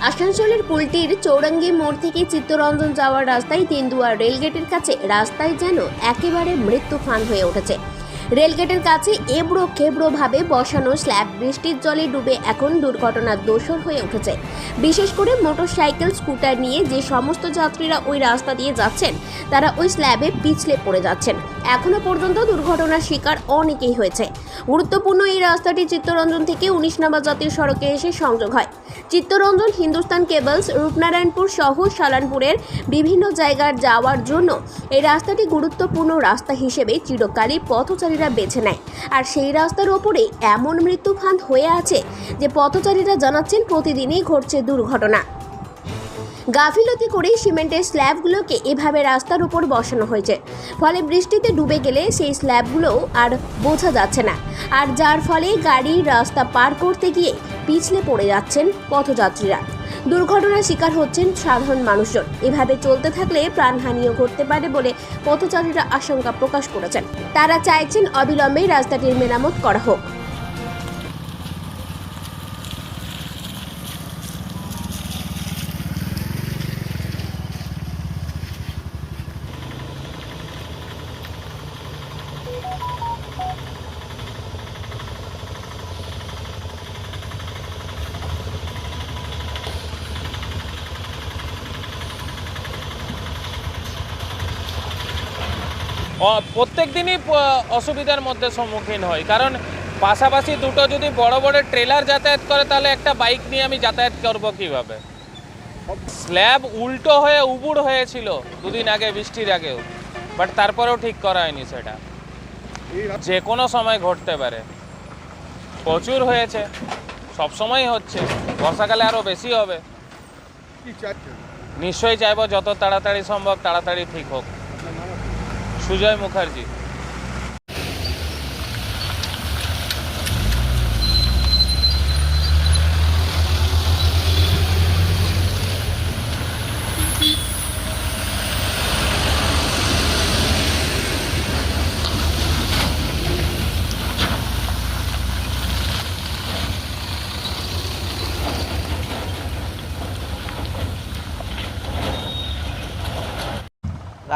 আসানসোলের কুলটির চৌরাঙ্গি মোড় থেকে চিত্তরঞ্জন যাওয়ার রাস্তায় তেন্দুয়া রেলগেটের কাছে রাস্তায় যেন একেবারে মৃত্যু ফাঁদ হয়ে উঠেছে। রেলগেটের কাছে এবড়ো খেবড়ো ভাবে বসানো স্ল্যাব বৃষ্টির জলে ডুবে এখন দুর্ঘটনার দোষর হয়ে উঠেছে। বিশেষ করে মোটরসাইকেল স্কুটার নিয়ে যে সমস্ত যাত্রীরা ওই রাস্তা দিয়ে যাচ্ছেন তারা ওই স্ল্যাবে পিছলে পড়ে যাচ্ছেন। এখনো পর্যন্ত দুর্ঘটনার শিকার অনেকেই হয়েছে। গুরুত্বপূর্ণ এই রাস্তাটি চিত্তরঞ্জন থেকে 19 নম্বর জাতীয় সড়কে এসে সংযোগ হয়। চিত্তরঞ্জন, হিন্দুস্তান কেবলস, রূপনারায়ণপুর সহ সালানপুরের বিভিন্ন জায়গার যাওয়ার জন্য এই রাস্তাটি গুরুত্বপূর্ণ রাস্তা হিসেবে চিরকালই পথচারীরা বেছে নেয়। আর সেই রাস্তার ওপরে এমন মৃত্যু ফাঁদ হয়ে আছে যে পথচারীরা জানাচ্ছেন প্রতিদিনই ঘটছে দুর্ঘটনা। গাফিলতি করে সিমেন্টের স্ল্যাবগুলোকে এভাবে রাস্তার উপর বসানো হয়েছে, ফলে বৃষ্টিতে ডুবে গেলে সেই স্ল্যাবগুলো আর বোঝা যাচ্ছে না, আর যার ফলে গাড়ির রাস্তা পার করতে গিয়ে পিছলে পড়ে যাচ্ছেন পথযাত্রীরা। দুর্ঘটনার শিকার হচ্ছেন সাধারণ মানুষজন। এভাবে চলতে থাকলে প্রাণহানিও ঘটতে পারে বলে পথচারীরা আশঙ্কা প্রকাশ করেছেন। তারা চাইছেন অবিলম্বে রাস্তাটির মেরামত করা হোক। প্রত্যেক দিনই অসুবিধার মধ্যে সম্মুখীন হই, কারণ পাশাপাশি দুটো যদি বড় বড় ট্রেলার যাতায়াত করে তাহলে একটা বাইক নিয়ে আমি যাতায়াত করব কীভাবে? স্ল্যাব উল্টো হয়ে উবুড় হয়েছিল দুদিন আগে, বৃষ্টির আগেও, বাট তারপরেও ঠিক করা হয়নি। সেটা যে কোনো সময় ঘটতে পারে। প্রচুর হয়েছে, সবসময় হচ্ছে, বর্ষাকালে আরও বেশি হবে। নিশ্চয়ই চাইবো যত তাড়াতাড়ি সম্ভব তাড়াতাড়ি ঠিক হোক। সুজয় মুখার্জি।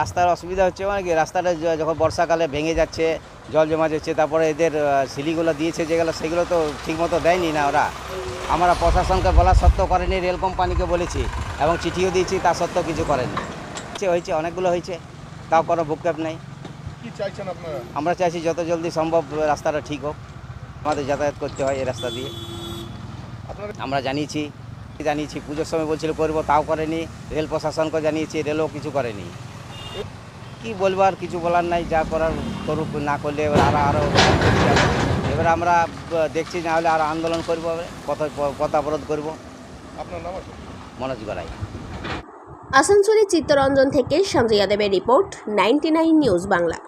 রাস্তার অসুবিধা হচ্ছে মানে কি, রাস্তাটা যখন বর্ষাকালে ভেঙে যাচ্ছে, জল জমা যাচ্ছে, তারপরে এদের সিলিগুলো দিয়েছে যেগুলো, সেগুলো তো ঠিকমতো দেয়নি না ওরা। আমরা প্রশাসনকে বলা সত্ত্বেও করেনি, রেল কোম্পানিকে বলেছি এবং চিঠিও দিয়েছি, তা সত্ত্বেও কিছু করেনি। হয়েছে অনেকগুলো হয়েছে, তাও কোনো ভূক্ষেপ নেই। কি চাইছেন আপনারা? আমরা চাইছি যত জলদি সম্ভব রাস্তাটা ঠিক হোক। আমাদের যাতায়াত করতে হয় এই রাস্তা দিয়ে। আমরা জানিয়েছি পুজোর সময় বলছিল করবো, তাও করেনি। রেল প্রশাসনকে জানিয়েছি, রেলও কিছু করেনি। কি বলবো, আর কিছু বলার নাই। যা করার করুক, না করলে এবার আরও এবার আমরা দেখছি, না হলে আরও আন্দোলন করবো, পথ অবরোধ করবো। আপনার নাম? মনোজ গড়াই। আসানসোলের চিত্তরঞ্জন থেকে সঞ্জয় যাদবের রিপোর্ট, 99 নিউজ বাংলা।